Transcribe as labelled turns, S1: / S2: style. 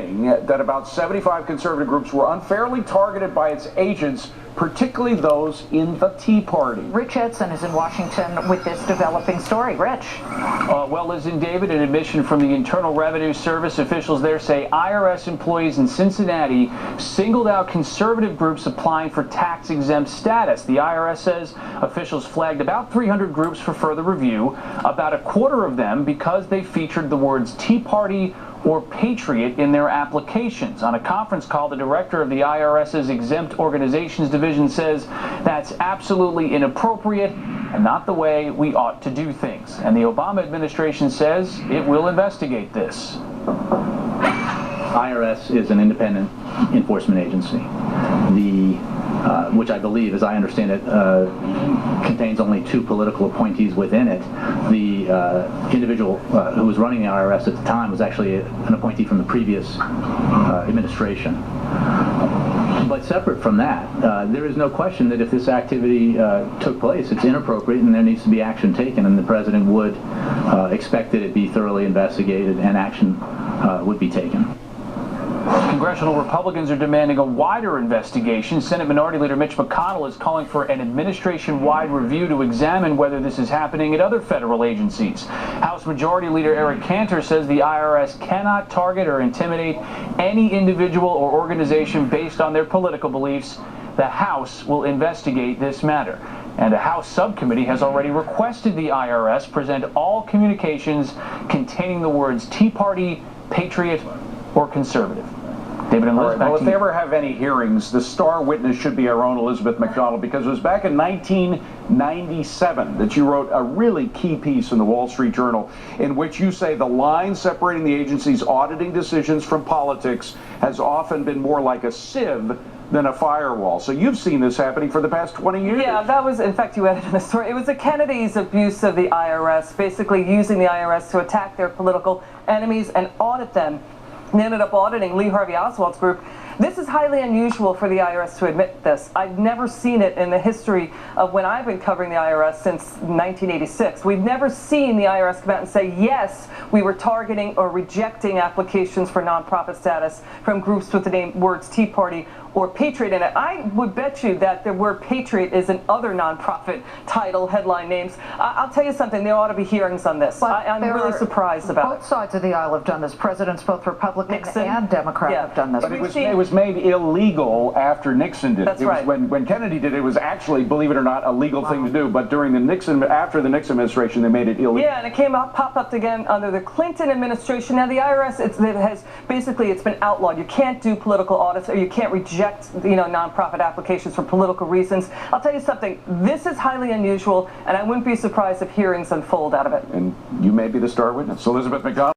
S1: saying that about 75 conservative groups were unfairly targeted by its agents, particularly those in the Tea Party.
S2: Rich Edson is in Washington with this developing story. Rich.
S3: Well, Liz and David, an admission from the Internal Revenue Service officials there say IRS employees in Cincinnati singled out conservative groups applying for tax-exempt status. The IRS says officials flagged about 300 groups for further review, about a quarter of them because they featured the words Tea Party or Patriot in their applications. On a conference call, the director of the IRS's Exempt Organizations Division says that's absolutely inappropriate and not the way we ought to do things. And the Obama administration says it will investigate this.
S4: IRS is an independent enforcement agency. Which I believe, as I understand it, contains only 2 political appointees within it. The individual who was running the IRS at the time was actually an appointee from the previous administration. But separate from that, there is no question that if this activity took place, it's inappropriate and there needs to be action taken, and the president would expect that it be thoroughly investigated and action would be taken.
S3: Congressional Republicans are demanding a wider investigation. Senate Minority Leader Mitch McConnell is calling for an administration-wide review to examine whether this is happening at other federal agencies. House Majority Leader Eric Cantor says the IRS cannot target or intimidate any individual or organization based on their political beliefs. The House will investigate this matter. And a House subcommittee has already requested the IRS present all communications containing the words Tea Party, Patriot, or Conservative. David and Liz,
S1: well, if they ever have any hearings, the star witness should be our own Elizabeth McDonald, because it was back in 1997 that you wrote a really key piece in the Wall Street Journal in which you say the line separating the agency's auditing decisions from politics has often been more like a sieve than a firewall. So you've seen this happening for the past 20 years.
S5: Yeah, that was, in fact, you added in the story. It was the Kennedys' abuse of the IRS, basically using the IRS to attack their political enemies and audit them. They ended up auditing Lee Harvey Oswald's group. This is highly unusual for the IRS to admit this. I've never seen it in the history of when I've been covering the IRS since 1986. We've never seen the IRS come out and say, yes, we were targeting or rejecting applications for nonprofit status from groups with the name words Tea Party or Patriot in it. I would bet you that the word Patriot is in other nonprofit title headline names. I'll tell you something, there ought to be hearings on this. I'm really surprised about it.
S2: Both sides of the aisle have done this. Presidents, both Republican and Democrat, have done this.
S1: But it was made illegal after Nixon did it.
S5: That's right.
S1: When Kennedy did it, it was actually, believe it or not, a legal thing to do. But during after the Nixon administration, they made it illegal.
S5: Yeah, and it popped up again under the Clinton administration. Now the IRS, it's been outlawed. You can't do political audits, or you can't reject, nonprofit applications for political reasons. I'll tell you something. This is highly unusual, and I wouldn't be surprised if hearings unfold out of it.
S1: And you may be the star witness. Elizabeth McDonald.